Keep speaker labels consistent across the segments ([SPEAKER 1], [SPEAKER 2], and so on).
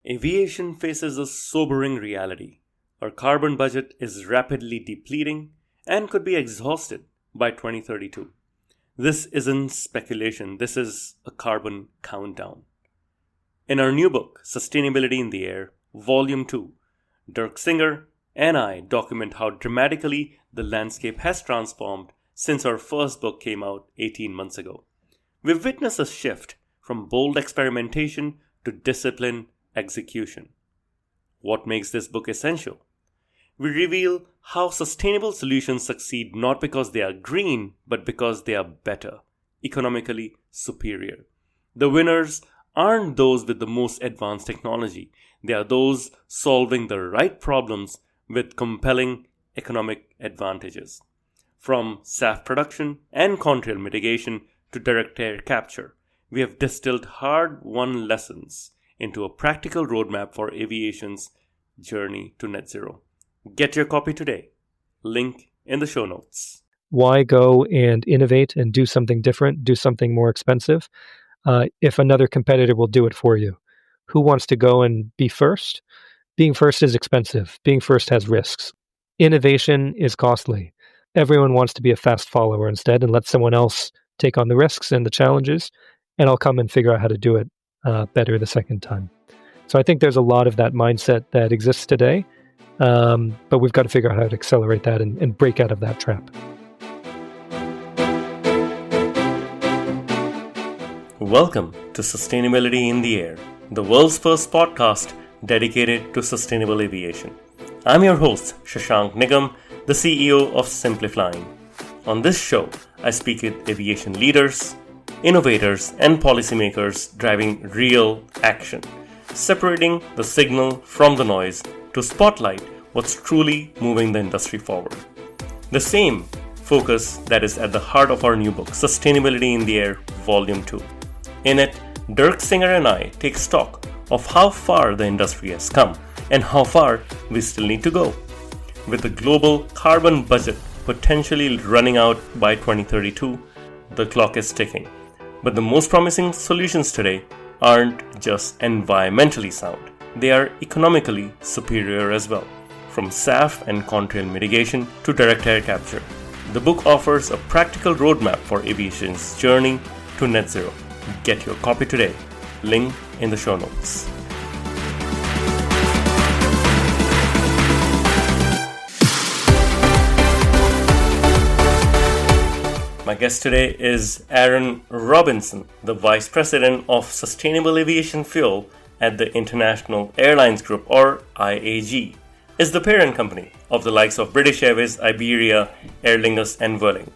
[SPEAKER 1] Aviation faces a sobering reality. Our carbon budget is rapidly depleting and could be exhausted by 2032. This isn't speculation, this is a carbon countdown. In our new book, Sustainability in the Air, Volume 2, Dirk Singer and I document how dramatically the landscape has transformed since our first book came out 18 months ago. We've witnessed a shift from bold experimentation to disciplined execution. What makes this book essential? We reveal how sustainable solutions succeed not because they are green, but because they are better, economically superior. The winners aren't those with the most advanced technology. They are those solving the right problems with compelling economic advantages. From SAF production and contrail mitigation to direct air capture, we have distilled hard-won lessons into a practical roadmap for aviation's journey to net zero. Get your copy today. Link in the show notes.
[SPEAKER 2] Why go and innovate and do something different, do something more expensive, if another competitor will do it for you? Who wants to go and be first? Being first is expensive. Being first has risks. Innovation is costly. Everyone wants to be a fast follower instead and let someone else take on the risks and the challenges, and I'll come and figure out how to do it better the second time. So I think there's a lot of that mindset that exists today, but we've got to figure out how to accelerate that and break out of that trap.
[SPEAKER 1] Welcome to Sustainability in the Air, the world's first podcast dedicated to sustainable aviation. I'm your host, Shashank Nigam, the CEO of Simplifying. On this show, I speak with aviation leaders, innovators, and policymakers driving real action, separating the signal from the noise to spotlight what's truly moving the industry forward. The same focus that is at the heart of our new book, Sustainability in the Air, Volume 2. In it, Dirk Singer and I take stock of how far the industry has come and how far we still need to go. With the global carbon budget potentially running out by 2032, the clock is ticking. But the most promising solutions today aren't just environmentally sound, they are economically superior as well. From SAF and contrail mitigation to direct air capture, the book offers a practical roadmap for aviation's journey to net zero. Get your copy today. Link in the show notes. My guest today is Aaron Robinson, the Vice President of Sustainable Aviation Fuel at the International Airlines Group, or IAG. Is the parent company of the likes of British Airways, Iberia, Aer Lingus, and Vueling.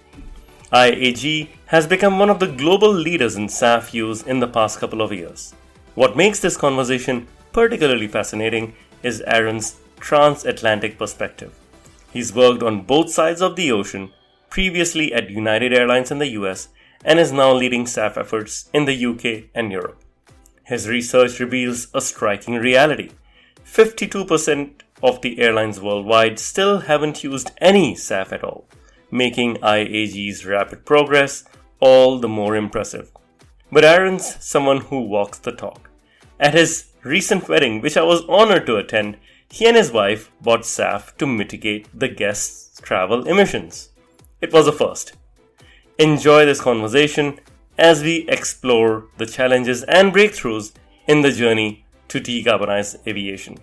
[SPEAKER 1] IAG has become one of the global leaders in SAF use in the past couple of years. What makes this conversation particularly fascinating is Aaron's transatlantic perspective. He's worked on both sides of the ocean, previously at United Airlines in the US, and is now leading SAF efforts in the UK and Europe. His research reveals a striking reality. 52% of the airlines worldwide still haven't used any SAF at all, making IAG's rapid progress all the more impressive. But Aaron's someone who walks the talk. At his recent wedding, which I was honored to attend, he and his wife bought SAF to mitigate the guests' travel emissions. It was a first. Enjoy this conversation as we explore the challenges and breakthroughs in the journey to decarbonize aviation.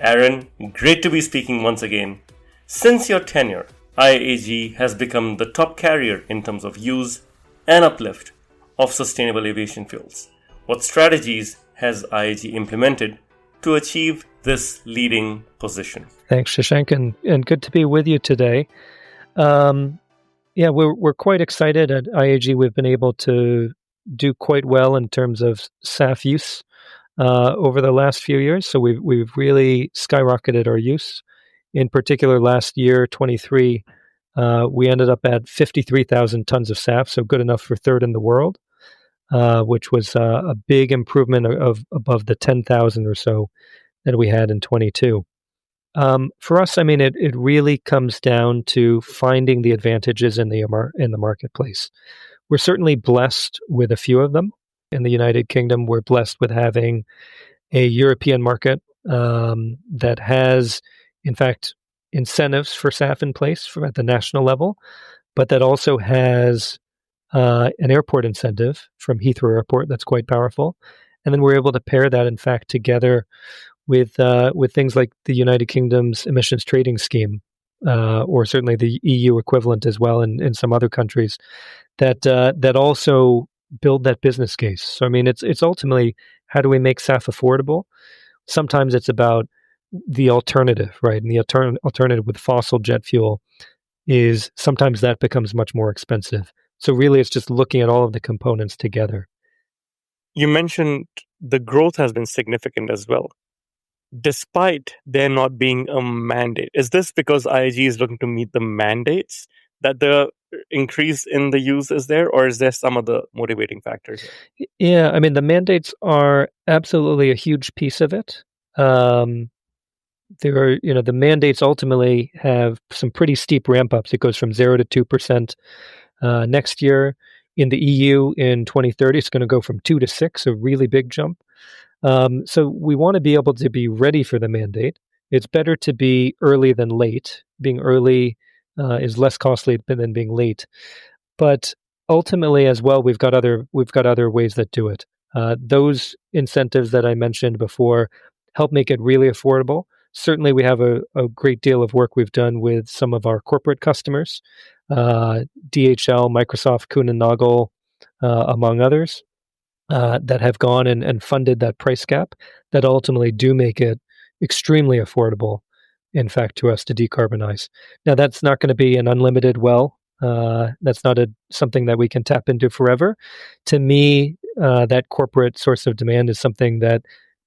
[SPEAKER 1] Aaron, great to be speaking once again. Since your tenure, IAG has become the top carrier in terms of use and uplift of sustainable aviation fuels. What strategies has IAG implemented to achieve this leading position?
[SPEAKER 2] Thanks, Shashank, and good to be with you today. We're quite excited at IAG. We've been able to do quite well in terms of SAF use over the last few years. So we've really skyrocketed our use. In particular, last year, 23, we ended up at 53,000 tons of SAF, so good enough for third in the world, which was a big improvement of above the 10,000 or so that we had in 22. For us, I mean, it really comes down to finding the advantages in the marketplace. We're certainly blessed with a few of them. In the United Kingdom, we're blessed with having a European market that has, in fact, incentives for SAF in place at the national level, but that also has an airport incentive from Heathrow Airport that's quite powerful. And then we're able to pair that, in fact, together with things like the United Kingdom's emissions trading scheme, or certainly the EU equivalent as well in some other countries that also build that business case. So I mean, it's ultimately how do we make SAF affordable? Sometimes it's about the alternative, right? And the alternative with fossil jet fuel is sometimes that becomes much more expensive. So really, it's just looking at all of the components together.
[SPEAKER 1] You mentioned the growth has been significant as well, despite there not being a mandate. Is this because IAG is looking to meet the mandates that the increase in the use is there, or is there some other motivating factors here?
[SPEAKER 2] Yeah, I mean, the mandates are absolutely a huge piece of it. There are, the mandates ultimately have some pretty steep ramp ups. It goes from 0 to 2% next year. In the EU in 2030, it's going to go from 2 to 6, a really big jump. So we want to be able to be ready for the mandate. It's better to be early than late. Being early is less costly than being late. But ultimately, as well, we've got other ways that do it. Those incentives that I mentioned before help make it really affordable. Certainly, we have a great deal of work we've done with some of our corporate customers, DHL, Microsoft, Kuhn and Nagel, among others, that have gone and funded that price gap that ultimately do make it extremely affordable, in fact, to us to decarbonize. Now, that's not going to be an unlimited well. That's not something that we can tap into forever. To me, that corporate source of demand is something that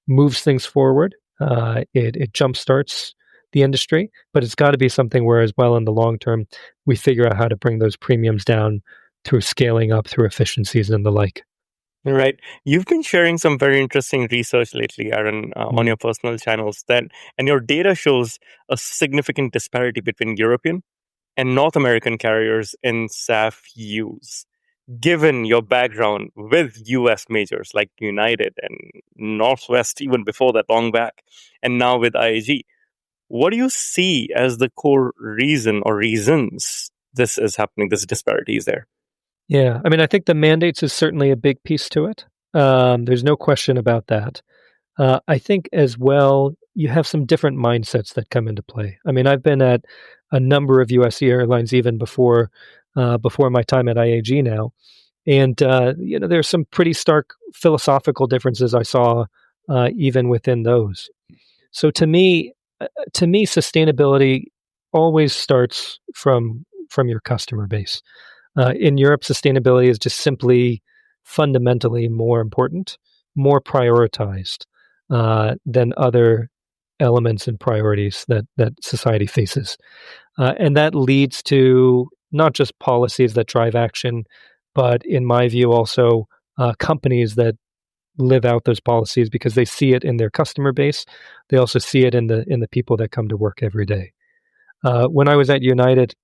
[SPEAKER 2] moves things forward. It jumpstarts the industry, but it's got to be something where, as well, in the long term, we figure out how to bring those premiums down through scaling up, through efficiencies and the like.
[SPEAKER 1] Right. You've been sharing some very interesting research lately, Aaron, on your personal channels, and your data shows a significant disparity between European and North American carriers in SAF use. Given your background with US majors like United and Northwest, even before that, long back, and now with IAG, what do you see as the core reason or reasons this is happening, this disparity is there?
[SPEAKER 2] Yeah, I mean, I think the mandates is certainly a big piece to it. There's no question about that. I think as well, you have some different mindsets that come into play. I mean, I've been at a number of U.S. airlines even before my time at IAG now, and there's some pretty stark philosophical differences I saw even within those. So to me, sustainability always starts from your customer base. In Europe, sustainability is just simply fundamentally more important, more prioritized than other elements and priorities that society faces. And that leads to not just policies that drive action, but in my view, also companies that live out those policies because they see it in their customer base. They also see it in the people that come to work every day. When I was at United,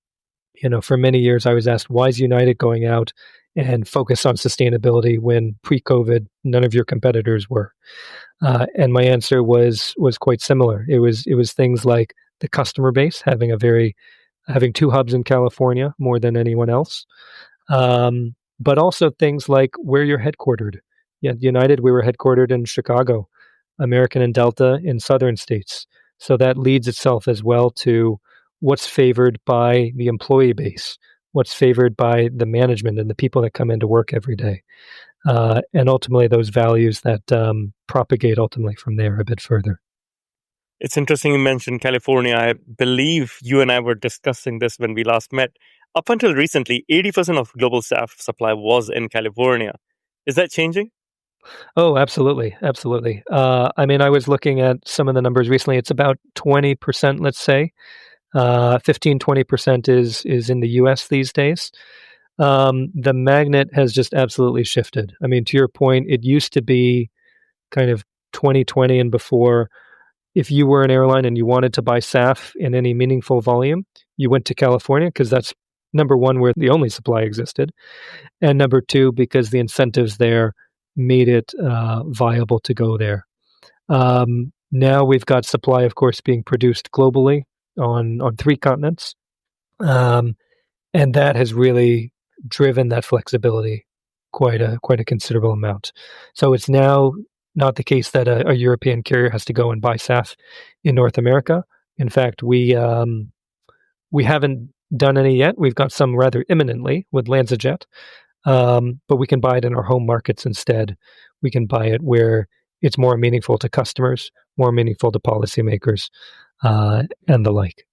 [SPEAKER 2] for many years, I was asked, why is United going out and focus on sustainability when pre-COVID, none of your competitors were? And my answer was quite similar. It was things like the customer base, having two hubs in California more than anyone else, but also things like where you're headquartered. Yeah, United, we were headquartered in Chicago, American and Delta in southern states. So that leads itself as well to what's favored by the employee base, what's favored by the management and the people that come into work every day, and ultimately those values that propagate ultimately from there a bit further.
[SPEAKER 1] It's interesting you mentioned California. I believe you and I were discussing this when we last met. Up until recently, 80% of global SAF supply was in California. Is that changing?
[SPEAKER 2] Oh, absolutely. Absolutely. I mean, I was looking at some of the numbers recently. It's about 20%, let's say. 15-20% is in the US these days. The magnet has just absolutely shifted. I mean, to your point, it used to be kind of 2020 and before. If you were an airline and you wanted to buy SAF in any meaningful volume, you went to California because that's number one, where the only supply existed, and number two, because the incentives there made it viable to go there. Now we've got supply, of course, being produced globally on three continents, um, and that has really driven that flexibility quite a considerable amount. So it's now not the case that a European carrier has to go and buy SAF in North America. In fact, we haven't done any yet. We've got some rather imminently with LanzaJet, but we can buy it in our home markets instead. We can buy it where it's more meaningful to customers, more meaningful to policymakers, and the like.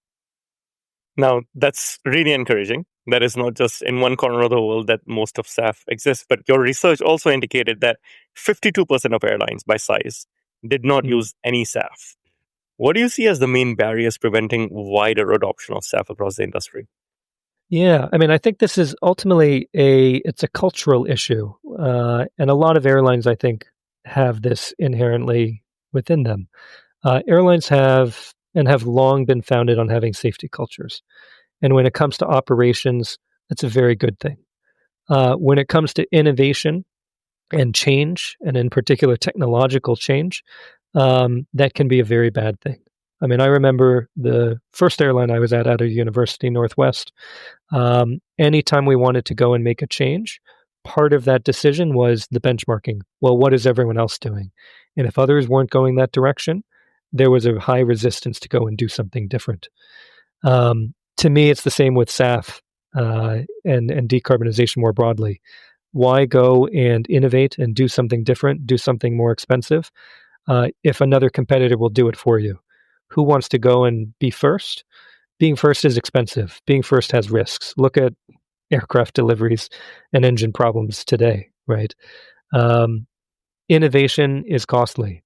[SPEAKER 1] Now, that's really encouraging. That is not just in one corner of the world that most of SAF exists, but your research also indicated that 52% of airlines by size did not
[SPEAKER 2] Mm.
[SPEAKER 1] use any SAF. What do you see as the main barriers preventing wider adoption of SAF across the industry?
[SPEAKER 2] Yeah, I mean, I think this is ultimately it's a cultural issue, and a lot of airlines, I think, have this inherently within them. Airlines have long been founded on having safety cultures, and when it comes to operations, that's a very good thing. When it comes to innovation and change, and in particular technological change, that can be a very bad thing. I mean, I remember the first airline I was at out of university, Northwest. Anytime we wanted to go and make a change, part of that decision was the benchmarking. Well, what is everyone else doing? And if others weren't going that direction, there was a high resistance to go and do something different. To me, it's the same with SAF and decarbonization more broadly. Why go and innovate and do something different, do something more expensive, if another competitor will do it for you? Who wants to go and be first? Being first is expensive. Being first has risks. Look at aircraft deliveries and engine problems today, right? Um, Innovation is costly.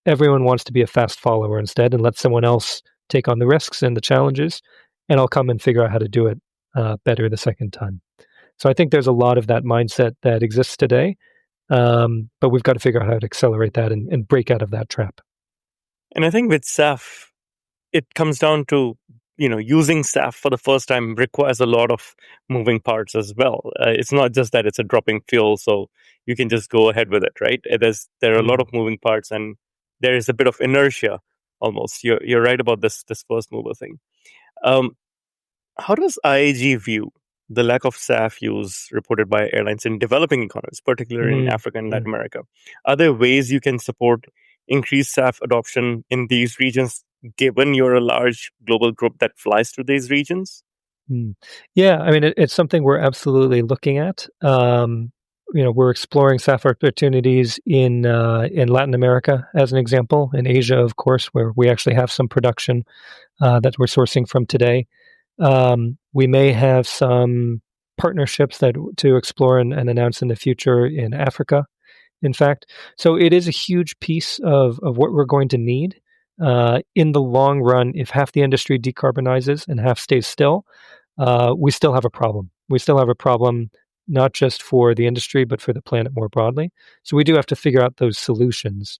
[SPEAKER 2] Everyone wants to be a fast follower instead and let someone else take on the risks and the challenges, and I'll come and figure out how to do it better the second time. So I think there's a lot of that mindset that exists today, but we've got to figure out how to accelerate that and break out of that trap.
[SPEAKER 1] And I think with SAF, it comes down to using SAF for the first time requires a lot of moving parts as well. It's not just that it's a dropping fuel, so you can just go ahead with it, right? There are a lot
[SPEAKER 2] Mm.
[SPEAKER 1] of moving parts, and there is a bit of inertia almost. You're right about this first mover thing. Um, how does IAG view the lack of SAF use reported by airlines in developing economies, particularly in
[SPEAKER 2] Mm.
[SPEAKER 1] Africa and Latin
[SPEAKER 2] Mm.
[SPEAKER 1] America? Are there ways you can support increased SAF adoption in these regions, given you're a large global group that flies to these regions?
[SPEAKER 2] Mm. Yeah, I mean, it's something we're absolutely looking at. We're exploring SAF opportunities in Latin America, as an example, in Asia, of course, where we actually have some production that we're sourcing from today. We may have some partnerships that to explore and announce in the future in Africa, in fact. So it is a huge piece of what we're going to need. In the long run, if half the industry decarbonizes and half stays still, we still have a problem. We still have a problem, not just for the industry, but for the planet more broadly. So we do have to figure out those solutions.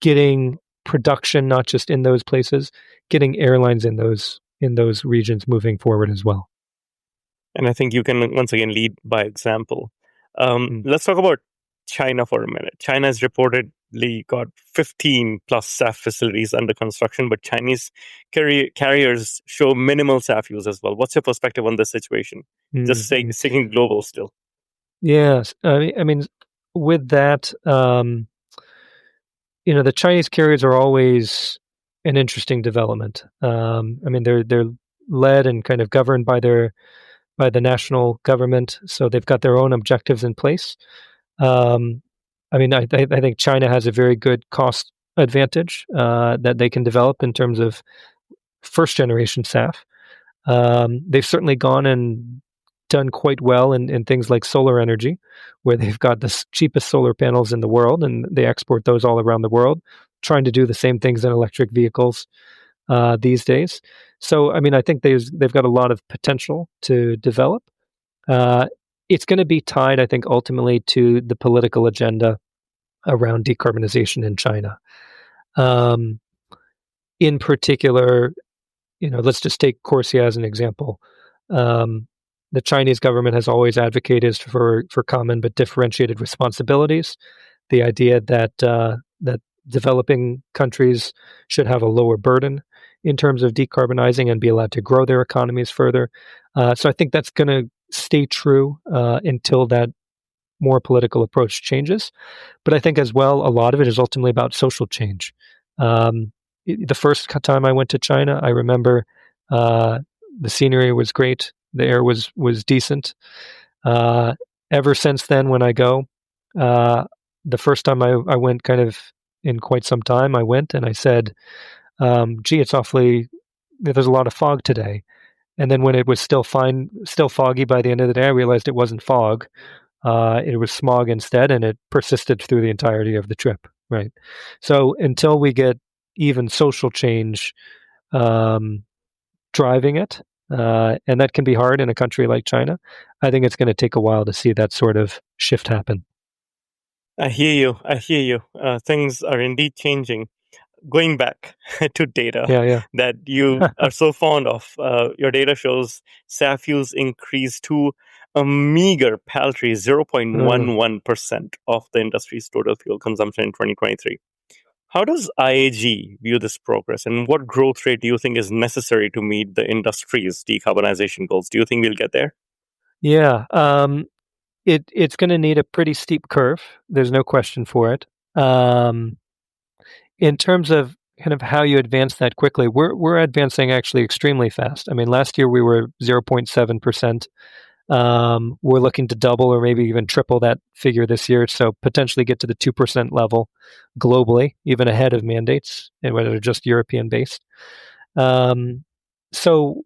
[SPEAKER 2] Getting production not just in those places, getting airlines in those regions moving forward as well.
[SPEAKER 1] And I think you can once again lead by example.
[SPEAKER 2] Mm.
[SPEAKER 1] Let's talk about China for a minute. China has reportedly got 15 plus SAF facilities under construction, but Chinese carriers show minimal SAF use as well. What's your perspective on this situation? Just
[SPEAKER 2] Mm.
[SPEAKER 1] sticking global still.
[SPEAKER 2] Yes, I mean, with that, the Chinese carriers are always an interesting development. I mean, they're led and kind of governed by the national government, so they've got their own objectives in place. Um, I mean, I think China has a very good cost advantage that they can develop in terms of first generation SAF. They've certainly gone and done quite well in things like solar energy, where they've got the cheapest solar panels in the world, and they export those all around the world, trying to do the same things in electric vehicles these days. So, I mean, I think they've got a lot of potential to develop. Uh, it's going to be tied, I think, ultimately to the political agenda around decarbonization in China. Um, in particular, let's just take Corsia as an example. Um, the Chinese government has always advocated for common but differentiated responsibilities. the idea that developing countries should have a lower burden in terms of decarbonizing and be allowed to grow their economies further. So I think that's going to stay true until that more political approach changes. But I think as well, a lot of it is ultimately about social change. The first time I went to China, I remember the scenery was great, the air was decent. Ever since then, when I go, the first time I went, kind of in quite some time, I went and I said, "Gee, it's awfully. There's a lot of fog today." And then when it was still foggy by the end of the day, I realized it wasn't fog. It was smog instead, and it persisted through the entirety of the trip. Right. So until we get even social change driving it, and that can be hard in a country like China, I think it's going to take a while to see that sort of shift happen.
[SPEAKER 1] I hear you. I hear you. Things are indeed changing. Going back to data
[SPEAKER 2] Yeah,
[SPEAKER 1] that you are so fond of, your data shows SAF use increased to a meager, paltry
[SPEAKER 2] yeah.
[SPEAKER 1] 0.11% of the industry's total fuel consumption in 2023. How does IAG view this progress, and what growth rate do you think is necessary to meet the industry's decarbonization goals? Do you think we'll get there?
[SPEAKER 2] Yeah, it's going to need a pretty steep curve. There's no question for it. In terms of kind of how you advance that quickly, we're advancing actually extremely fast. I mean, last year we were 0.7%. We're looking to double or maybe even triple that figure this year, so potentially get to the 2% level globally, even ahead of mandates, and whether they're just European based. So,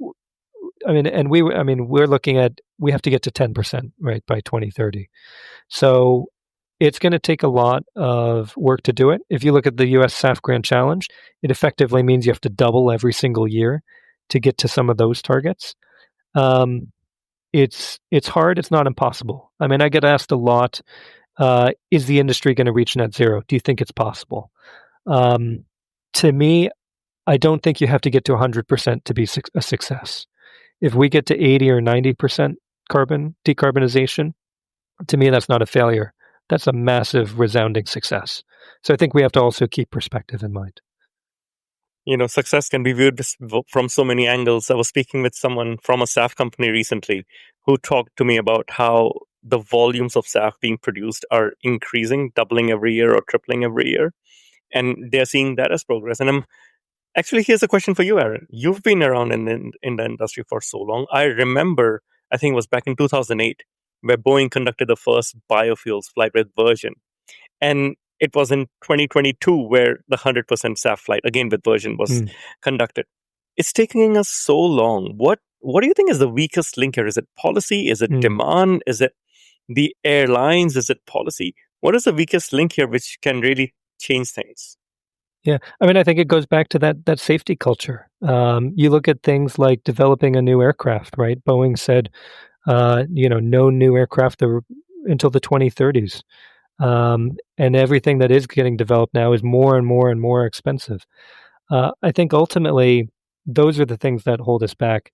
[SPEAKER 2] we're looking at we have to get to 10%, right, by 2030. So it's going to take a lot of work to do it. If you look at the US SAF Grand Challenge, it effectively means you have to double every single year to get to some of those targets. It's hard. It's not impossible. I mean, I get asked a lot, is the industry going to reach net zero? Do you think it's possible? To me, I don't think you have to get to 100% to be a success. If we get to 80 or 90% decarbonization, to me, that's not a failure. That's a massive, resounding success. So I think we have to also keep perspective in mind.
[SPEAKER 1] Success can be viewed from so many angles. I was speaking with someone from a SAF company recently who talked to me about how the volumes of SAF being produced are increasing, doubling every year or tripling every year. And they're seeing that as progress. And here's a question for you, Aaron. You've been around in the industry for so long. I remember, I think it was back in 2008, where Boeing conducted the first biofuels flight with Virgin. And it was in 2022 where the 100% SAF flight, again with Virgin, was conducted. It's taking us so long. What do you think is the weakest link here? Is it policy? Is it demand? Is it the airlines? Is it policy? What is the weakest link here which can really change things?
[SPEAKER 2] Yeah, I mean, I think it goes back to that safety culture. You look at things like developing a new aircraft, right? Boeing said, no new aircraft until the 2030s. And everything that is getting developed now is more and more and more expensive. I think ultimately those are the things that hold us back,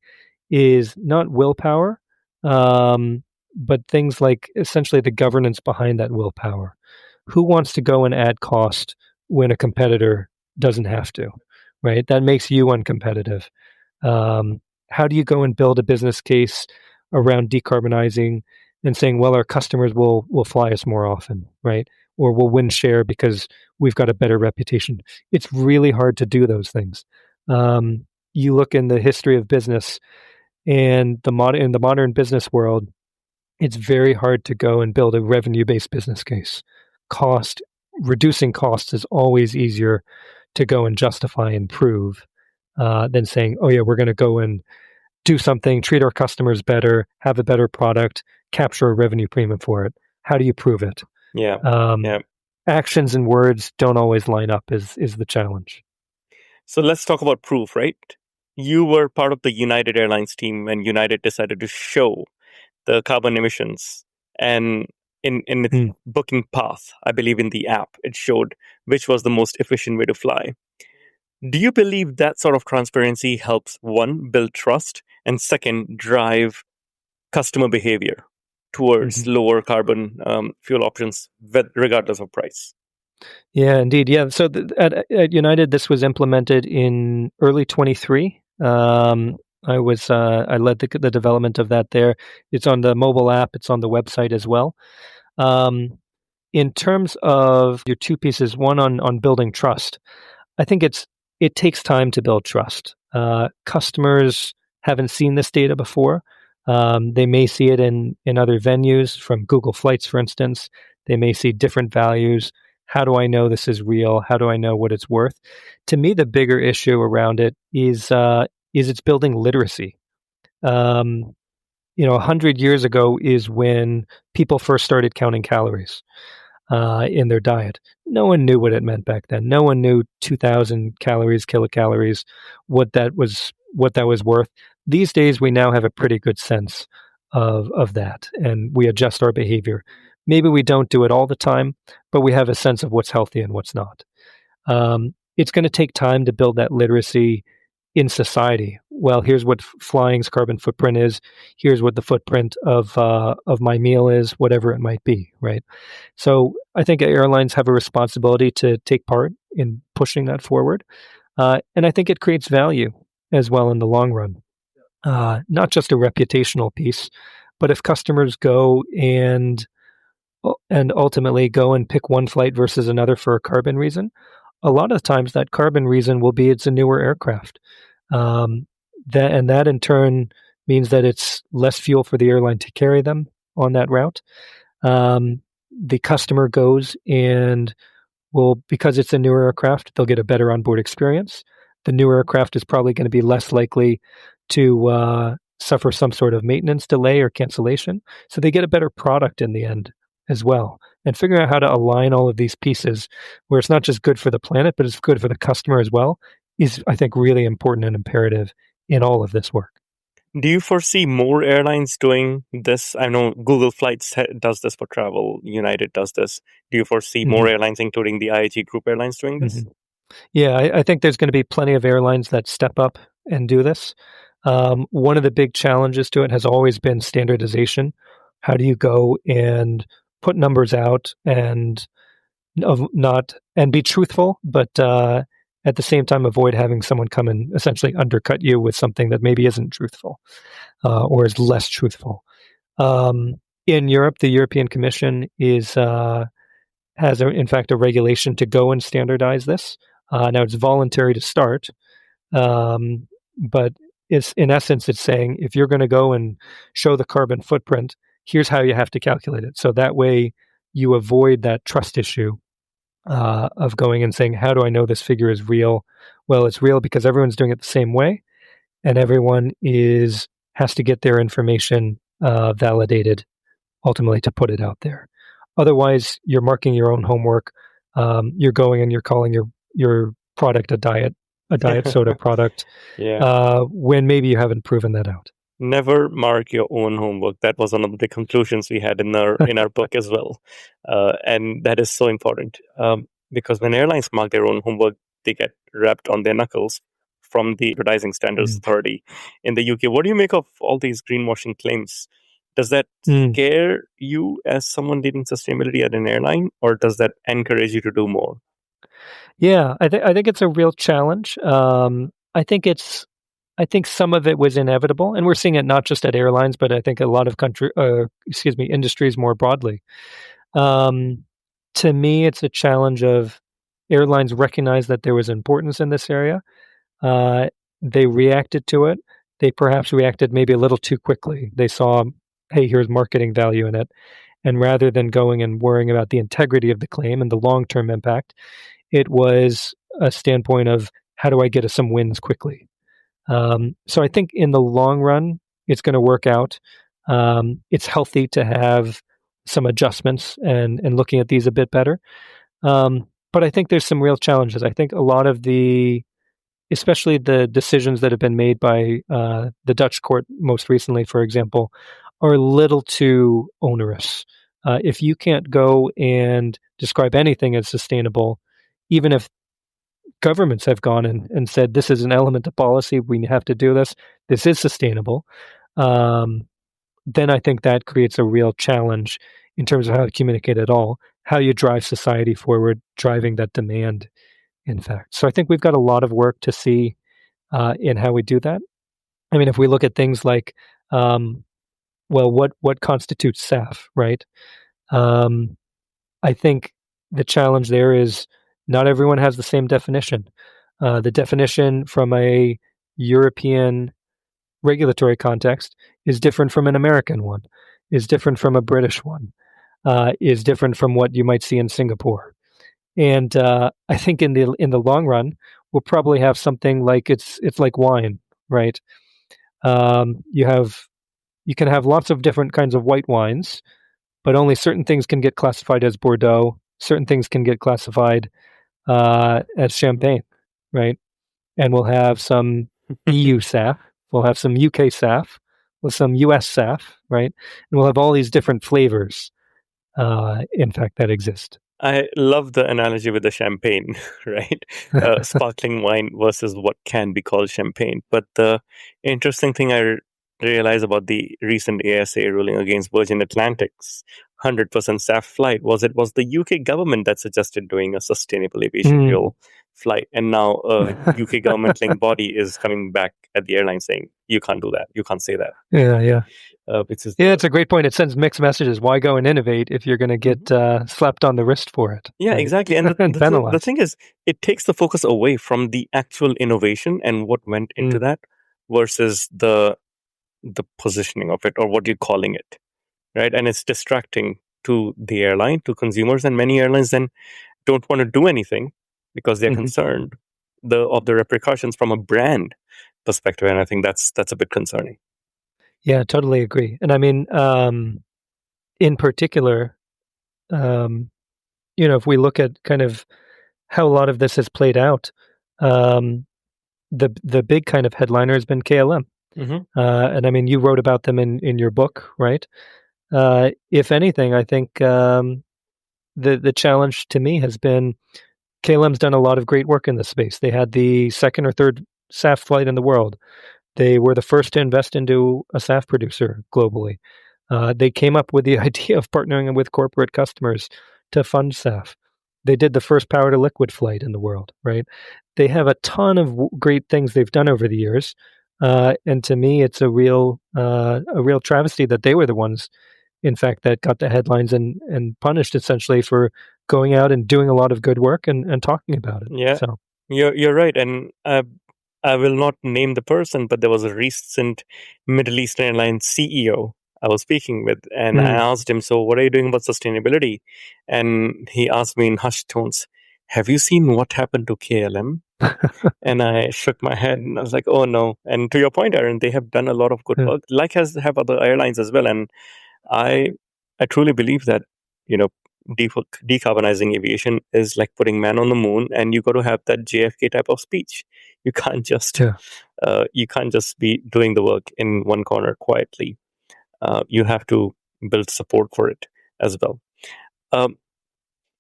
[SPEAKER 2] is not willpower, but things like essentially the governance behind that willpower. Who wants to go and add cost when a competitor doesn't have to, right? That makes you uncompetitive. How do you go and build a business case around decarbonizing and saying, well, our customers will fly us more often, right? Or we'll win share because we've got a better reputation. It's really hard to do those things. You look in the history of business and in the modern business world, it's very hard to go and build a revenue-based business case. Reducing costs is always easier to go and justify and prove than saying, oh yeah, we're going to go and do something, treat our customers better, have a better product, capture a revenue premium for it. How do you prove it?
[SPEAKER 1] Yeah.
[SPEAKER 2] Actions and words don't always line up is the challenge.
[SPEAKER 1] So let's talk about proof, right? You were part of the United Airlines team when United decided to show the carbon emissions, and in its booking path, I believe in the app, it showed which was the most efficient way to fly. Do you believe that sort of transparency helps, one, build trust, and second, drive customer behavior towards
[SPEAKER 2] Mhm.
[SPEAKER 1] lower carbon fuel options, regardless of price.
[SPEAKER 2] Yeah, indeed. Yeah. So at United, this was implemented in early 23. I led the development of that there. It's on the mobile app. It's on the website as well. Um, in terms of your two pieces, one on building trust, I think it takes time to build trust. Customers haven't seen this data before. They may see it in other venues, from Google Flights, for instance. They may see different values. How do I know this is real? How do I know what it's worth? To me, the bigger issue around it is it's building literacy. Um, 100 years ago is when people first started counting calories in their diet. No one knew what it meant back then. No one knew 2,000 calories, kilocalories, what that was worth. These days, we now have a pretty good sense of that, and we adjust our behavior. Maybe we don't do it all the time, but we have a sense of what's healthy and what's not. It's going to take time to build that literacy in society. Well, here's what flying's carbon footprint is. Here's what the footprint of my meal is, whatever it might be, right? So I think airlines have a responsibility to take part in pushing that forward, and I think it creates value as well in the long run. Not just a reputational piece, but if customers go and ultimately go and pick one flight versus another for a carbon reason, a lot of times that carbon reason will be it's a newer aircraft. Um, that in turn means that it's less fuel for the airline to carry them on that route. The customer goes and will, because it's a newer aircraft, they'll get a better onboard experience. The newer aircraft is probably going to be less likely to suffer some sort of maintenance delay or cancellation. So they get a better product in the end as well. And figuring out how to align all of these pieces where it's not just good for the planet, but it's good for the customer as well is, I think, really important and imperative in all of this work.
[SPEAKER 1] Do you foresee more airlines doing this? I know Google Flights does this for travel. United does this. Do you foresee more
[SPEAKER 2] Mm-hmm.
[SPEAKER 1] airlines, including the IAG Group airlines, doing this?
[SPEAKER 2] Mm-hmm. Yeah, I think there's going to be plenty of airlines that step up and do this. One of the big challenges to it has always been standardization. How do you go and put numbers out and of not and be truthful, but at the same time avoid having someone come and essentially undercut you with something that maybe isn't truthful or is less truthful. In Europe, the European Commission has in fact a regulation to go and standardize this. Now it's voluntary to start, but it's in essence it's saying if you're going to go and show the carbon footprint, here's how you have to calculate it. So that way you avoid that trust issue of going and saying, how do I know this figure is real? Well, it's real because everyone's doing it the same way, and everyone has to get their information validated ultimately to put it out there. Otherwise, you're marking your own homework. You're going and you're calling your product a diet soda product,
[SPEAKER 1] Yeah.
[SPEAKER 2] when maybe you haven't proven that out.
[SPEAKER 1] Never mark your own homework. That was one of the conclusions we had in our book as well, and that is so important because when airlines mark their own homework, they get rapped on their knuckles from the Advertising Standards
[SPEAKER 2] Mm.
[SPEAKER 1] Authority in the UK. What do you make of all these greenwashing claims? Does that
[SPEAKER 2] Mm.
[SPEAKER 1] scare you as someone leading sustainability at an airline, or does that encourage you to do more?
[SPEAKER 2] Yeah, I think it's a real challenge. I think some of it was inevitable, and we're seeing it not just at airlines, but I think a lot of industries more broadly. Um, to me, it's a challenge of airlines recognize that there was importance in this area. Uh, they reacted to it. They perhaps reacted maybe a little too quickly. They saw, hey, here's marketing value in it. And rather than going and worrying about the integrity of the claim and the long term impact, it was a standpoint of how do I get us some wins quickly? So I think in the long run, it's going to work out. It's healthy to have some adjustments and looking at these a bit better. But I think there's some real challenges. I think a lot of especially the decisions that have been made by the Dutch court most recently, for example, are a little too onerous. If you can't go and describe anything as sustainable, even if governments have gone and said this is an element of policy, we have to do this. This is sustainable. Um, then I think that creates a real challenge in terms of how to communicate at all, how you drive society forward, driving that demand, in fact. So I think we've got a lot of work to see in how we do that. I mean, if we look at things like, what constitutes SAF, right? I think the challenge there is not everyone has the same definition. The definition from a European regulatory context is different from an American one, is different from a British one, is different from what you might see in Singapore. And I think in the long run, we'll probably have something like it's like wine, right? You can have lots of different kinds of white wines, but only certain things can get classified as Bordeaux. Certain things can get classified as champagne, right? And we'll have some EU SAF, we'll have some UK SAF, with some US SAF, right? And we'll have all these different flavors, in fact, that exist.
[SPEAKER 1] I love the analogy with the champagne, right? Sparkling wine versus what can be called champagne. But the interesting thing I realized about the recent ASA ruling against Virgin Atlantic's 100% SAF flight was it was the UK government that suggested doing a sustainable aviation fuel flight. And now a UK government-linked body is coming back at the airline saying, you can't do that. You can't say that.
[SPEAKER 2] Yeah. It's a great point. It sends mixed messages. Why go and innovate if you're going to get slapped on the wrist for it?
[SPEAKER 1] Yeah, right? Exactly. And the thing is, it takes the focus away from the actual innovation and what went into that versus the positioning of it or what you're calling it, right? And it's distracting to the airline, to consumers, and many airlines then don't want to do anything because they're concerned of the repercussions from a brand perspective. And I think that's a bit concerning.
[SPEAKER 2] Yeah, totally agree. And I mean, in particular, if we look at kind of how a lot of this has played out, the big kind of headliner has been KLM. And I mean, you wrote about them in your book, right? If anything, I think the challenge to me has been KLM's done a lot of great work in this space. They had the second or third SAF flight in the world. They were the first to invest into a SAF producer globally. They came up with the idea of partnering with corporate customers to fund SAF. They did the first power to liquid flight in the world, right? They have a ton of great things they've done over the years. And to me, it's a real travesty that they were the ones, in fact, that got the headlines and punished essentially for going out and doing a lot of good work and talking about it.
[SPEAKER 1] Yeah, so you're right. And I will not name the person, but there was a recent Middle Eastern Airlines CEO I was speaking with, and I asked him, so what are you doing about sustainability? And he asked me in hushed tones, have you seen what happened to KLM? And I shook my head and I was like, oh no. And to your point, Aaron, they have done a lot of good work, like have other airlines as well. And I truly believe that, decarbonizing aviation is like putting man on the moon, and you got to have that JFK type of speech. You can't just be doing the work in one corner quietly. You have to build support for it as well.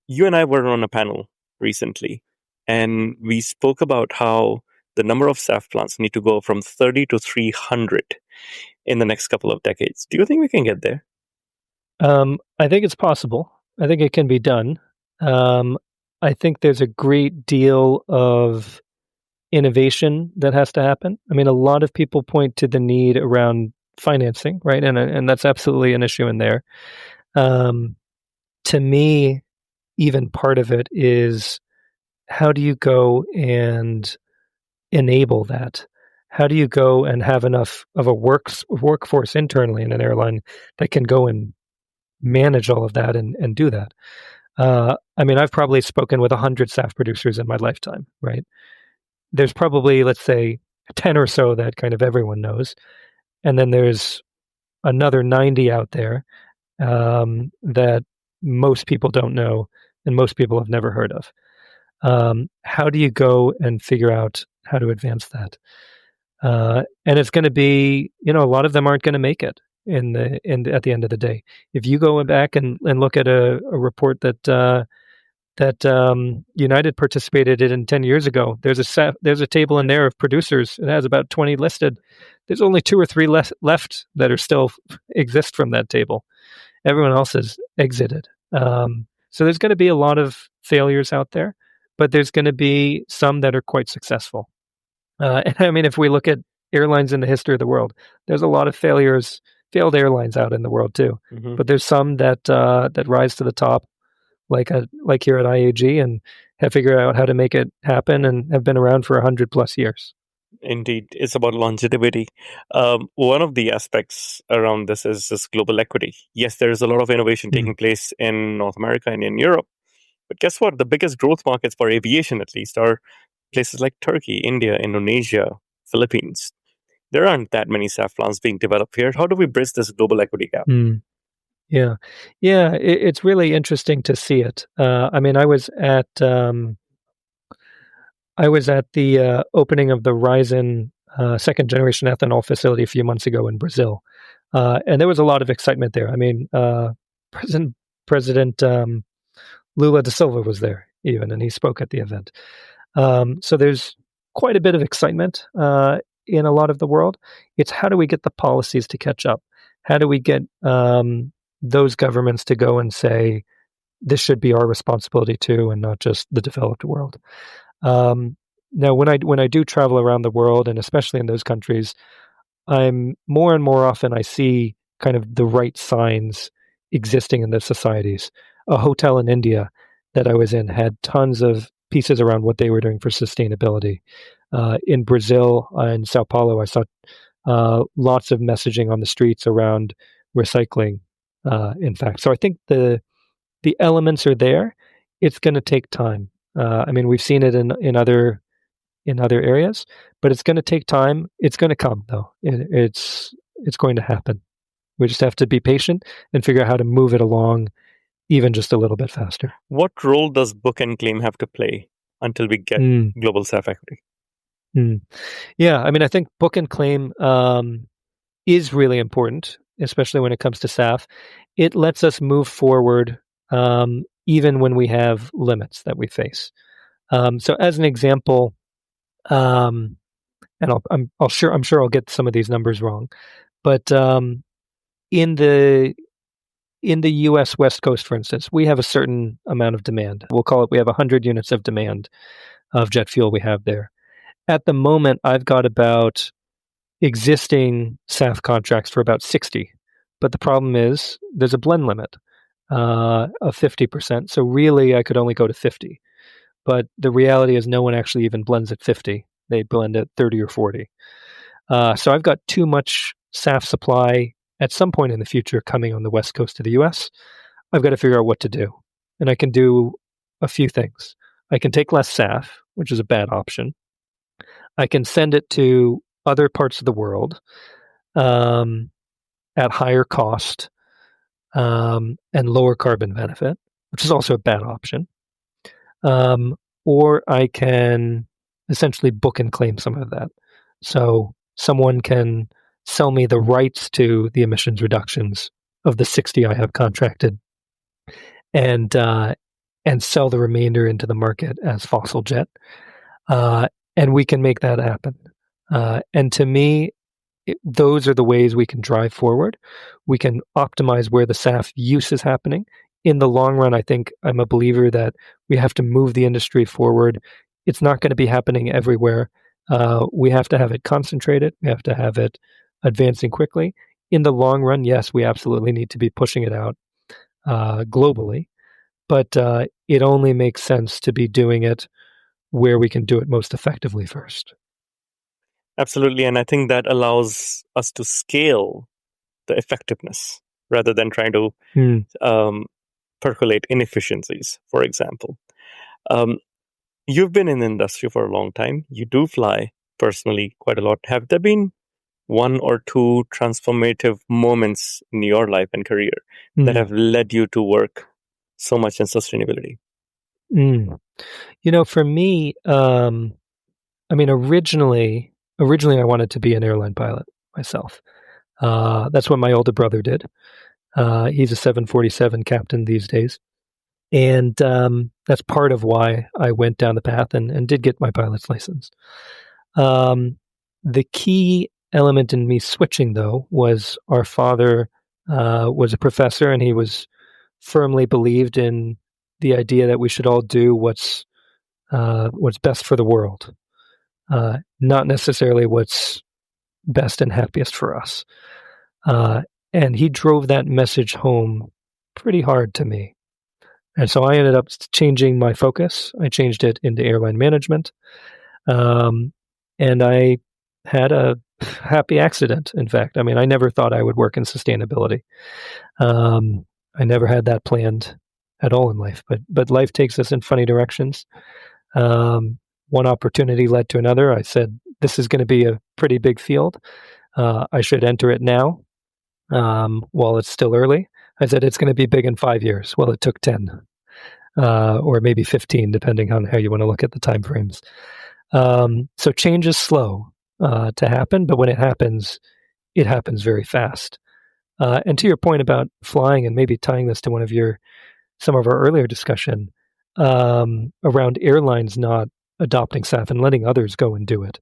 [SPEAKER 1] You and I were on a panel recently, and we spoke about how the number of SAF plants need to go from 30 to 300 in the next couple of decades. Do you think we can get there?
[SPEAKER 2] I think it's possible. I think it can be done. I think there's a great deal of innovation that has to happen. I mean, a lot of people point to the need around financing, right? And that's absolutely an issue in there. To me, even part of it is, how do you go and enable that? How do you go and have enough of a workforce internally in an airline that can go and manage all of that and do that? I mean, I've probably spoken with 100 SAF producers in my lifetime, right? There's probably, let's say, 10 or so that kind of everyone knows. And then there's another 90 out there that most people don't know and most people have never heard of. How do you go and figure out how to advance that? And it's going to be, a lot of them aren't going to make it at the end of the day. If you go back and look at a report that United participated in 10 years ago, there's a table in there of producers. It has about 20 listed there's only 2 or 3 left that are still exist from that table. Everyone else has exited. So there's going to be a lot of failures out there, but there's going to be some that are quite successful. And I mean, if we look at airlines in the history of the world, there's a lot of failed airlines out in the world too.
[SPEAKER 1] Mm-hmm.
[SPEAKER 2] But there's some that rise to the top, like here at IAG, and have figured out how to make it happen and have been around for 100+ years.
[SPEAKER 1] Indeed, it's about longevity. One of the aspects around this is this global equity. Yes, there is a lot of innovation taking place in North America and in Europe. But guess what? The biggest growth markets for aviation, at least, are places like Turkey, India, Indonesia, Philippines. There aren't that many SAF plants being developed here. How do we bridge this global equity gap?
[SPEAKER 2] Yeah. It's really interesting to see it. I mean, I was at the opening of the Ryzen second generation ethanol facility a few months ago in Brazil, and there was a lot of excitement there. I mean, President Lula da Silva was there even, and he spoke at the event. So there's quite a bit of excitement in a lot of the world. It's how do we get the policies to catch up? How do we get those governments to go and say, this should be our responsibility too, and not just the developed world? Now, when I do travel around the world, and especially in those countries, I'm more and more often I see kind of the right signs existing in the societies. A hotel in India that I was in had tons of pieces around what they were doing for sustainability. In Brazil, in Sao Paulo, I saw lots of messaging on the streets around recycling. In fact, so I think the elements are there. It's going to take time. I mean, we've seen it in other areas, but it's going to take time. It's going to come, though. It's going to happen. We just have to be patient and figure out how to move it along even just a little bit faster.
[SPEAKER 1] What role does book and claim have to play until we get global SAF equity?
[SPEAKER 2] Yeah, I mean, I think book and claim is really important, especially when it comes to SAF. It lets us move forward even when we have limits that we face. So, as an example, and I'm sure I'll get some of these numbers wrong, but in the U.S. West Coast, for instance, we have a certain amount of demand. We have 100 units of demand of jet fuel we have there. At the moment, I've got about existing SAF contracts for about 60. But the problem is there's a blend limit of 50%. So really, I could only go to 50. But the reality is no one actually even blends at 50. They blend at 30 or 40. So I've got too much SAF supply at some point in the future coming on the west coast of the US. I've got to figure out what to do. And I can do a few things. I can take less SAF, which is a bad option. I can send it to other parts of the world at higher cost and lower carbon benefit, which is also a bad option. Or I can essentially book and claim some of that. So someone can sell me the rights to the emissions reductions of the 60 I have contracted and sell the remainder into the market as fossil jet. And we can make that happen. And to me, those are the ways we can drive forward. We can optimize where the SAF use is happening. In the long run, I think I'm a believer that we have to move the industry forward. It's not going to be happening everywhere. We have to have it concentrated. We have to have it advancing quickly. In the long run, yes, we absolutely need to be pushing it out globally. But it only makes sense to be doing it where we can do it most effectively first.
[SPEAKER 1] Absolutely. And I think that allows us to scale the effectiveness rather than trying to percolate inefficiencies, for example. You've been in the industry for a long time. You do fly personally quite a lot. Have there been one or two transformative moments in your life and career that have led you to work so much in sustainability?
[SPEAKER 2] For me, I mean, originally I wanted to be an airline pilot myself. That's what my older brother did. He's a 747 captain these days. And that's part of why I went down the path and did get my pilot's license. The key element in me switching, though, was our father was a professor, and he was firmly believed in the idea that we should all do what's best for the world, not necessarily what's best and happiest for us. And he drove that message home pretty hard to me. And so I ended up changing my focus. I changed it into airline management. And I had a happy accident, in fact. I mean, I never thought I would work in sustainability. I never had that planned at all in life, but life takes us in funny directions. One opportunity led to another. I said, this is going to be a pretty big field. I should enter it now while it's still early. I said, it's going to be big in 5 years. Well, it took 10 or maybe 15, depending on how you want to look at the time frames. So change is slow to happen, but when it happens very fast. And to your point about flying, and maybe tying this to some of our earlier discussion around airlines not adopting SAF and letting others go and do it.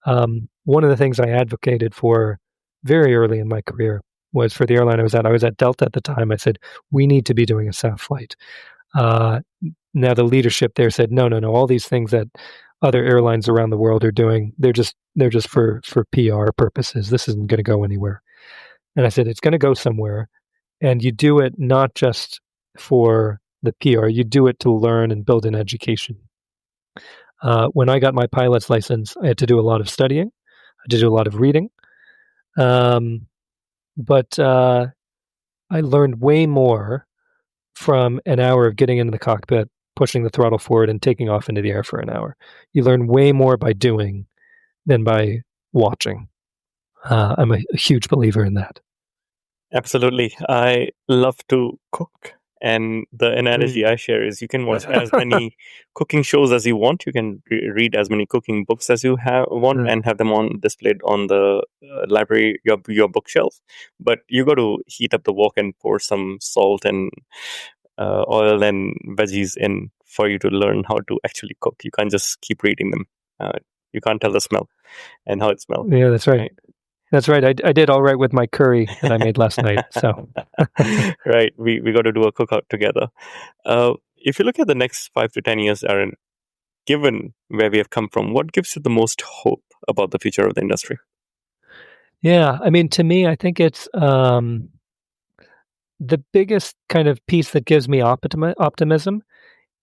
[SPEAKER 2] One of the things I advocated for very early in my career was for the airline I was at. I was at Delta at the time. I said, we need to be doing a SAF flight. Now the leadership there said, no. All these things that other airlines around the world are doing, they're just for PR purposes. This isn't going to go anywhere. And I said, it's going to go somewhere. And you do it not just for the PR, you do it to learn and build an education. When I got my pilot's license, I had to do a lot of studying. I had to do a lot of reading. But I learned way more from an hour of getting into the cockpit, pushing the throttle forward, and taking off into the air for an hour. You learn way more by doing than by watching. I'm a huge believer in that.
[SPEAKER 1] Absolutely. I love to cook. And the analogy I share is you can watch as many cooking shows as you want. You can read as many cooking books as you want and have them displayed on the library, your bookshelf. But you got to heat up the wok and pour some salt and oil and veggies in for you to learn how to actually cook. You can't just keep reading them. You can't tell the smell and how it smells.
[SPEAKER 2] Yeah, that's right. That's right. I did all right with my curry that I made last night. So,
[SPEAKER 1] right, we got to do a cookout together. If you look at the next 5 to 10 years, Aaron, given where we have come from, what gives you the most hope about the future of the industry?
[SPEAKER 2] Yeah, I mean, to me, I think it's the biggest kind of piece that gives me optimism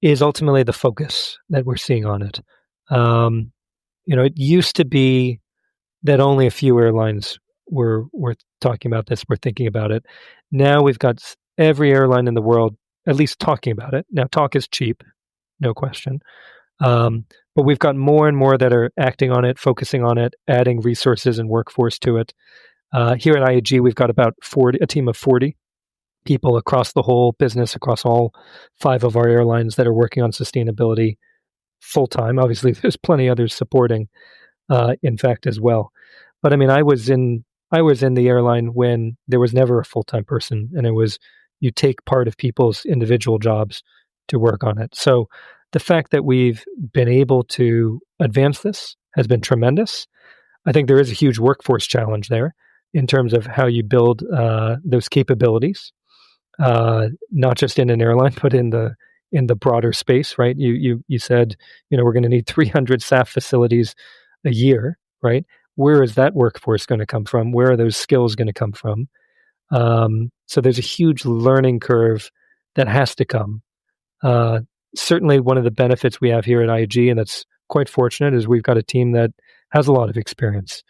[SPEAKER 2] is ultimately the focus that we're seeing on it. It used to be that only a few airlines were talking about this, were thinking about it. Now we've got every airline in the world at least talking about it. Now, talk is cheap, no question. But we've got more and more that are acting on it, focusing on it, adding resources and workforce to it. Here at IAG, we've got about a team of 40 people across the whole business, across all 5 of our airlines that are working on sustainability full time. Obviously, there's plenty others supporting, in fact, as well. But I mean, I was in the airline when there was never a full-time person, and it was you take part of people's individual jobs to work on it. So the fact that we've been able to advance this has been tremendous. I think there is a huge workforce challenge there in terms of how you build those capabilities, not just in an airline, but in the broader space, right? You said, we're going to need 300 SAF facilities a year, right? Where is that workforce going to come from? Where are those skills going to come from? So there's a huge learning curve that has to come. Certainly one of the benefits we have here at IAG, and that's quite fortunate, is we've got a team that has a lot of experience.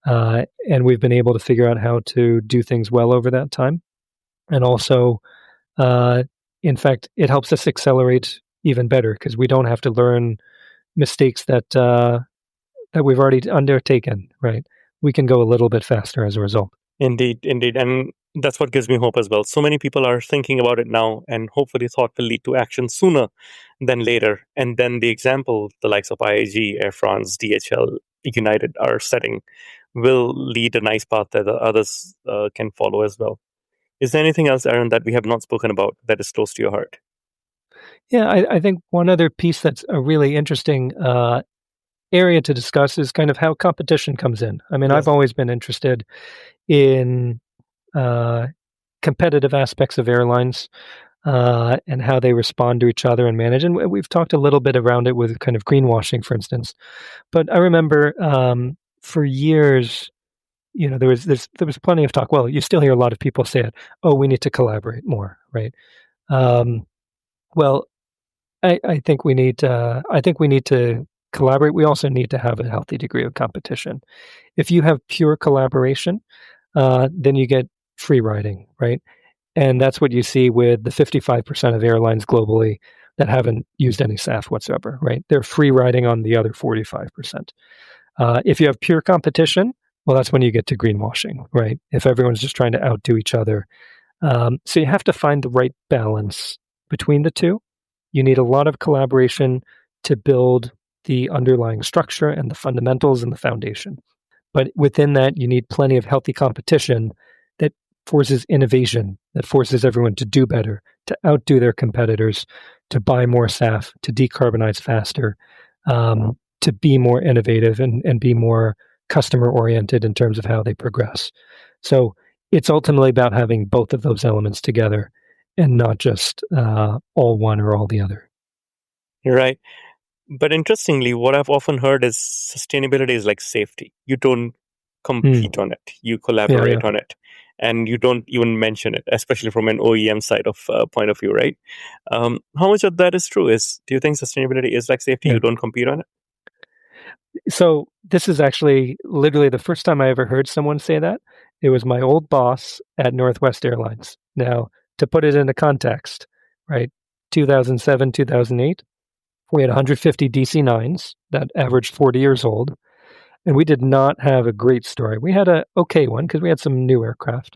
[SPEAKER 2] And we've been able to figure out how to do things well over that time. And also, in fact, it helps us accelerate even better because we don't have to learn mistakes that we've already undertaken, right? We can go a little bit faster as a result.
[SPEAKER 1] Indeed. And that's what gives me hope as well. So many people are thinking about it now, and hopefully thought will lead to action sooner than later. And then the example, the likes of IAG, Air France, DHL, United are setting will lead a nice path that the others can follow as well. Is there anything else, Aaron, that we have not spoken about that is close to your heart?
[SPEAKER 2] Yeah, I think one other piece that's a really interesting area to discuss is kind of how competition comes in. I mean,
[SPEAKER 1] Yes.
[SPEAKER 2] I've always been interested in competitive aspects of airlines and how they respond to each other and manage. And we've talked a little bit around it with kind of greenwashing, for instance. But I remember for years, there was plenty of talk. Well, you still hear a lot of people say it. Oh, we need to collaborate more, right? Well, I think we need. I think we need to collaborate. We also need to have a healthy degree of competition. If you have pure collaboration, then you get free riding, right? And that's what you see with the 55% of airlines globally that haven't used any SAF whatsoever, right? They're free riding on the other 45%. If you have pure competition, well, that's when you get to greenwashing, right? If everyone's just trying to outdo each other. So you have to find the right balance between the two. You need a lot of collaboration to build the underlying structure and the fundamentals and the foundation. But within that, you need plenty of healthy competition that forces innovation, that forces everyone to do better, to outdo their competitors, to buy more SAF, to decarbonize faster, to be more innovative and be more customer oriented in terms of how they progress. So it's ultimately about having both of those elements together and not just all one or all the other.
[SPEAKER 1] Right. But interestingly, what I've often heard is sustainability is like safety. You don't compete on it, you collaborate on it, and you don't even mention it, especially from an OEM side of point of view, right? How much of that is true? Do you think sustainability is like safety? You don't compete on it?
[SPEAKER 2] So this is actually literally the first time I ever heard someone say that. It was my old boss at Northwest Airlines. Now, to put it into context, right, 2007, 2008, we had 150 DC-9s that averaged 40 years old, and we did not have a great story. We had a okay one because we had some new aircraft.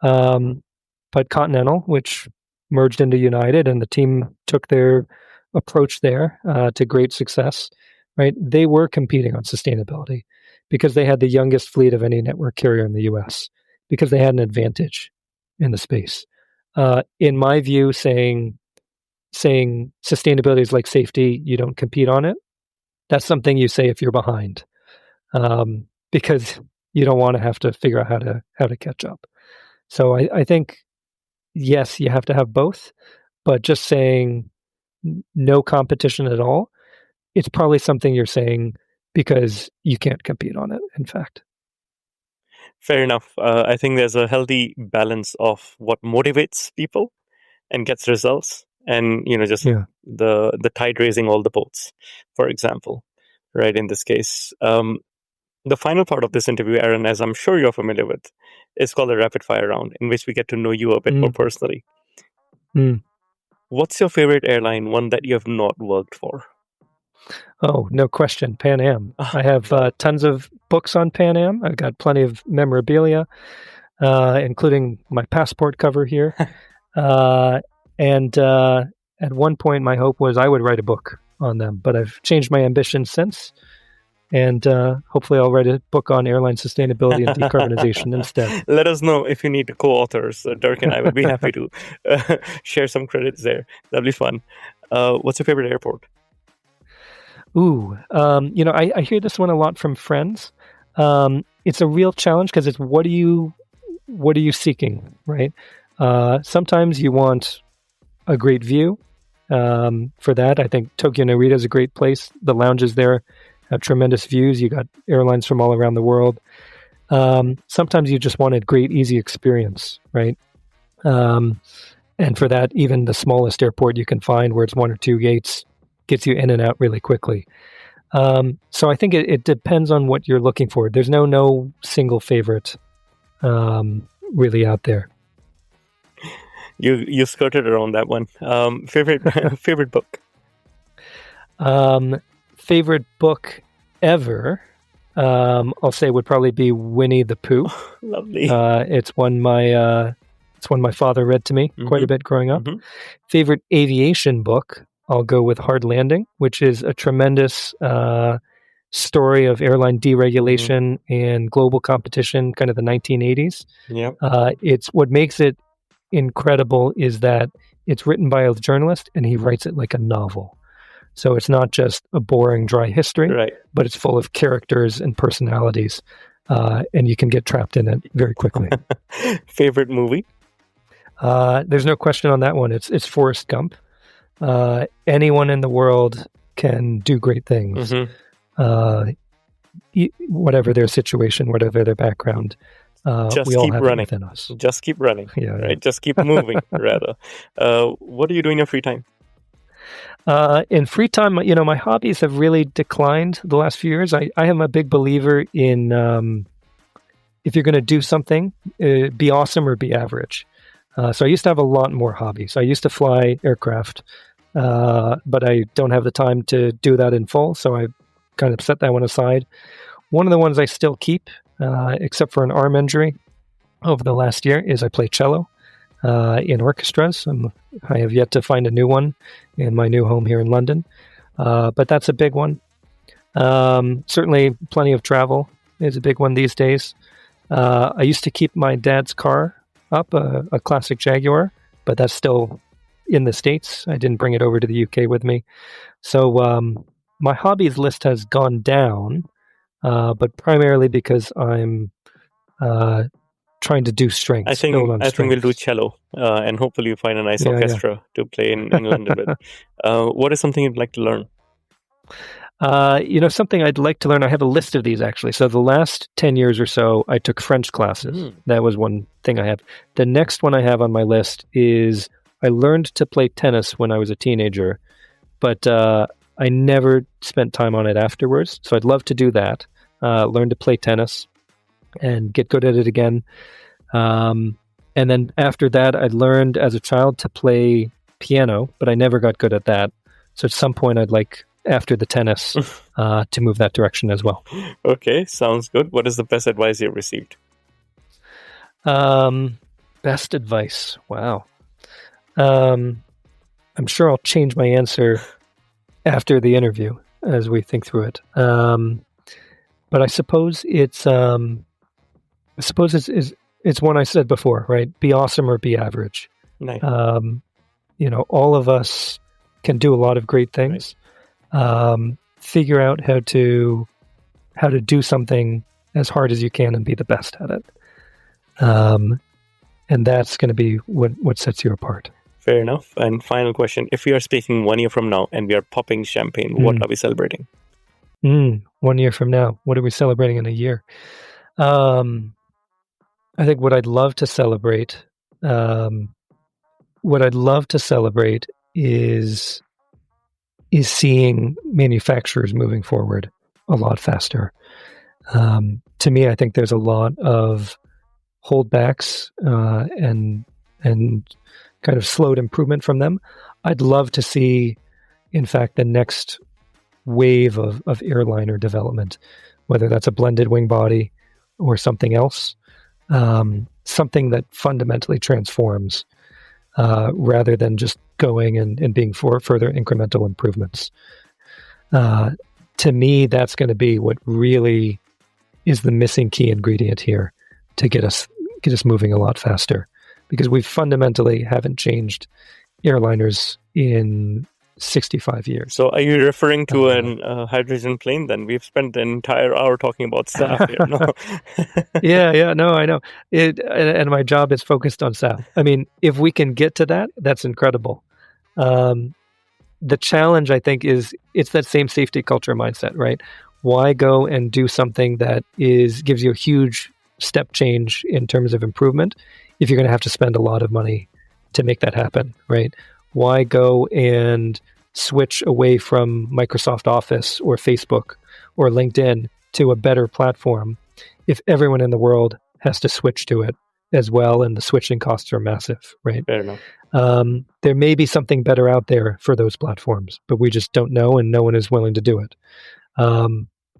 [SPEAKER 2] But Continental, which merged into United, and the team took their approach there to great success, right? They were competing on sustainability because they had the youngest fleet of any network carrier in the US, because they had an advantage in the space. In my view, saying sustainability is like safety, you don't compete on it, that's something you say if you're behind, because you don't want to have to figure out how to catch up. So I think, yes, you have to have both, but just saying no competition at all, it's probably something you're saying because you can't compete on it, in fact.
[SPEAKER 1] Fair enough. I think there's a healthy balance of what motivates people and gets results, and just the tide raising all the boats, for example, right? In this case, the final part of this interview, Aaron, as I'm sure you're familiar with, is called a rapid fire round, in which we get to know you a bit more personally. What's your favorite airline, one that you have not worked for?
[SPEAKER 2] Oh, no question, Pan Am. I have tons of books on Pan Am. I've got plenty of memorabilia, including my passport cover here. And at one point, my hope was I would write a book on them, but I've changed my ambition since. And hopefully I'll write a book on airline sustainability and decarbonization instead.
[SPEAKER 1] Let us know if you need co-authors. Dirk and I will be happy to share some credits there. That'll be fun. What's your favorite airport?
[SPEAKER 2] Ooh, I hear this one a lot from friends. It's a real challenge because it's what are you seeking, right? Sometimes you want a great view. For that, I think Tokyo Narita is a great place. The lounges there have tremendous views. You got airlines from all around the world. Sometimes you just want a great, easy experience, right? And for that, even the smallest airport you can find, where it's one or two gates, gets you in and out really quickly. So I think it depends on what you're looking for. There's no single favorite really out there.
[SPEAKER 1] You skirted around that one. Favorite book?
[SPEAKER 2] Favorite book ever, I'll say, would probably be Winnie the Pooh.
[SPEAKER 1] Lovely.
[SPEAKER 2] It's one my father read to me quite a bit growing up. Favorite aviation book, I'll go with Hard Landing, which is a tremendous story of airline deregulation and global competition, kind of the 1980s. It's what makes it incredible is that it's written by a journalist and he writes it like a novel. So it's not just a boring, dry history,
[SPEAKER 1] Right.
[SPEAKER 2] but it's full of characters and personalities, and you can get trapped in it very quickly.
[SPEAKER 1] Favorite movie?
[SPEAKER 2] There's no question on that one. It's Forrest Gump. Anyone in the world can do great things, whatever their situation, whatever their background.
[SPEAKER 1] Just
[SPEAKER 2] we all
[SPEAKER 1] keep
[SPEAKER 2] have
[SPEAKER 1] running.
[SPEAKER 2] It within us.
[SPEAKER 1] Just keep running.
[SPEAKER 2] Yeah,
[SPEAKER 1] right?
[SPEAKER 2] yeah.
[SPEAKER 1] Just keep moving, rather. What do you do in your free time?
[SPEAKER 2] In free time, my hobbies have really declined the last few years. I am a big believer in if you're going to do something, be awesome or be average. So I used to have a lot more hobbies. I used to fly aircraft, but I don't have the time to do that in full, so I kind of set that one aside. One of the ones I still keep, except for an arm injury over the last year, is I play cello in orchestras. I have yet to find a new one in my new home here in London, but that's a big one. Certainly plenty of travel is a big one these days. I used to keep my dad's car up, a classic Jaguar, but that's still in the States. I didn't bring it over to the UK with me. So my hobbies list has gone down, but primarily because I'm trying to do strengths.
[SPEAKER 1] I think we'll do cello, and hopefully you find a nice orchestra to play in London with. What is something you'd like to learn?
[SPEAKER 2] Something I'd like to learn, I have a list of these actually. So the last 10 years or so, I took French classes. That was one thing I have. The next one I have on my list is I learned to play tennis when I was a teenager, but I never spent time on it afterwards. So I'd love to do that, learn to play tennis and get good at it again. And then after that, I learned as a child to play piano, but I never got good at that. So at some point I'd like, after the tennis, to move that direction as well.
[SPEAKER 1] Okay, sounds good. What is the best advice you've received?
[SPEAKER 2] Best advice. Wow. I'm sure I'll change my answer after the interview as we think through it. But I suppose it's one I said before, right? Be awesome or be average.
[SPEAKER 1] Nice.
[SPEAKER 2] All of us can do a lot of great things. Right. Figure out how to do something as hard as you can and be the best at it. And that's going to be what sets you apart.
[SPEAKER 1] Fair enough. And final question. If we are speaking 1 year from now and we are popping champagne, what are we celebrating?
[SPEAKER 2] 1 year from now, what are we celebrating in a year? I think what I'd love to celebrate is seeing manufacturers moving forward a lot faster. To me, I think there's a lot of holdbacks and kind of slowed improvement from them. I'd love to see, in fact, the next wave of airliner development, whether that's a blended wing body or something else, something that fundamentally transforms rather than just going and being for further incremental improvements. To me, that's going to be what really is the missing key ingredient here to get us moving a lot faster, because we fundamentally haven't changed airliners in 65 years.
[SPEAKER 1] So are you referring to a hydrogen plane then? We've spent an entire hour talking about SAF here. No?
[SPEAKER 2] Yeah, no, I know. And my job is focused on SAF. I mean, if we can get to that, that's incredible. The challenge, I think, is it's that same safety culture mindset, right? Why go and do something that gives you a huge step change in terms of improvement if you're going to have to spend a lot of money to make that happen, right? Why go and switch away from Microsoft Office or Facebook or LinkedIn to a better platform if everyone in the world has to switch to it as well, and the switching costs are massive, right?
[SPEAKER 1] Fair enough.
[SPEAKER 2] There may be something better out there for those platforms, but we just don't know, and no one is willing to do it.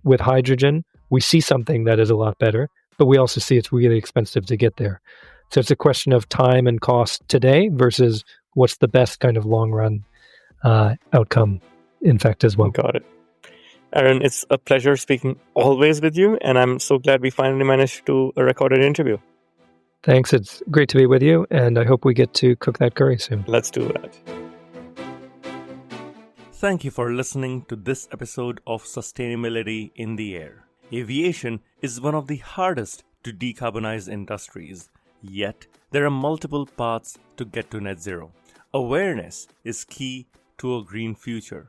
[SPEAKER 2] With hydrogen, we see something that is a lot better, but we also see it's really expensive to get there. So it's a question of time and cost today versus what's the best kind of long run outcome, in fact, as well.
[SPEAKER 1] Got it. Aaron, it's a pleasure speaking always with you, and I'm so glad we finally managed to record an interview.
[SPEAKER 2] Thanks. It's great to be with you, and I hope we get to cook that curry soon.
[SPEAKER 1] Let's do that. Thank you for listening to this episode of Sustainability in the Air. Aviation is one of the hardest to decarbonize industries, yet there are multiple paths to get to net zero. Awareness is key to a green future.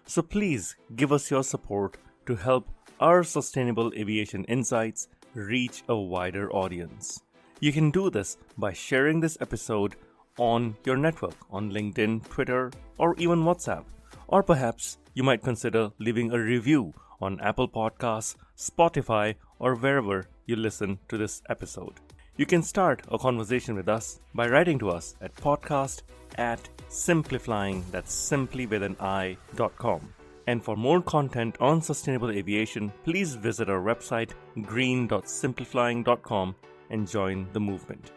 [SPEAKER 1] So please give us your support to help our sustainable aviation insights reach a wider audience. You can do this by sharing this episode on your network, on LinkedIn, Twitter, or even WhatsApp. Or perhaps you might consider leaving a review on Apple Podcasts, Spotify, or wherever you listen to this episode. You can start a conversation with us by writing to us at podcast@simplifying, that's simply with an i.com. And for more content on sustainable aviation, please visit our website green.simplifying.com and join the movement.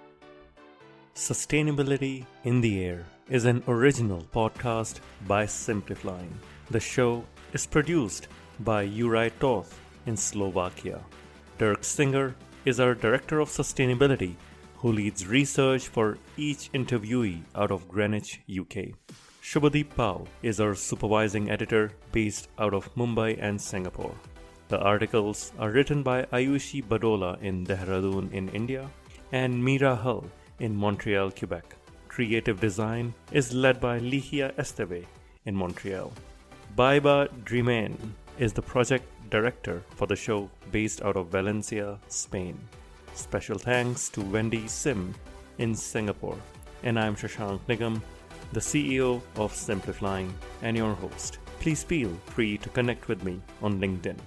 [SPEAKER 1] Sustainability in the Air is an original podcast by Simplifying. The show is produced by Juraj Toth in Slovakia. Dirk Singer is our Director of Sustainability, who leads research for each interviewee out of Greenwich, UK. Shubhadeep Pal is our Supervising Editor based out of Mumbai and Singapore. The articles are written by Ayushi Badola in Dehradun in India and Meera Hull in Montreal, Quebec. Creative design is led by Ligia Esteve in Montreal. Baiba Drimain is the project director for the show based out of Valencia, Spain. Special thanks to Wendy Sim in Singapore. And I'm Shashank Nigam, the CEO of Simplifying and your host. Please feel free to connect with me on LinkedIn.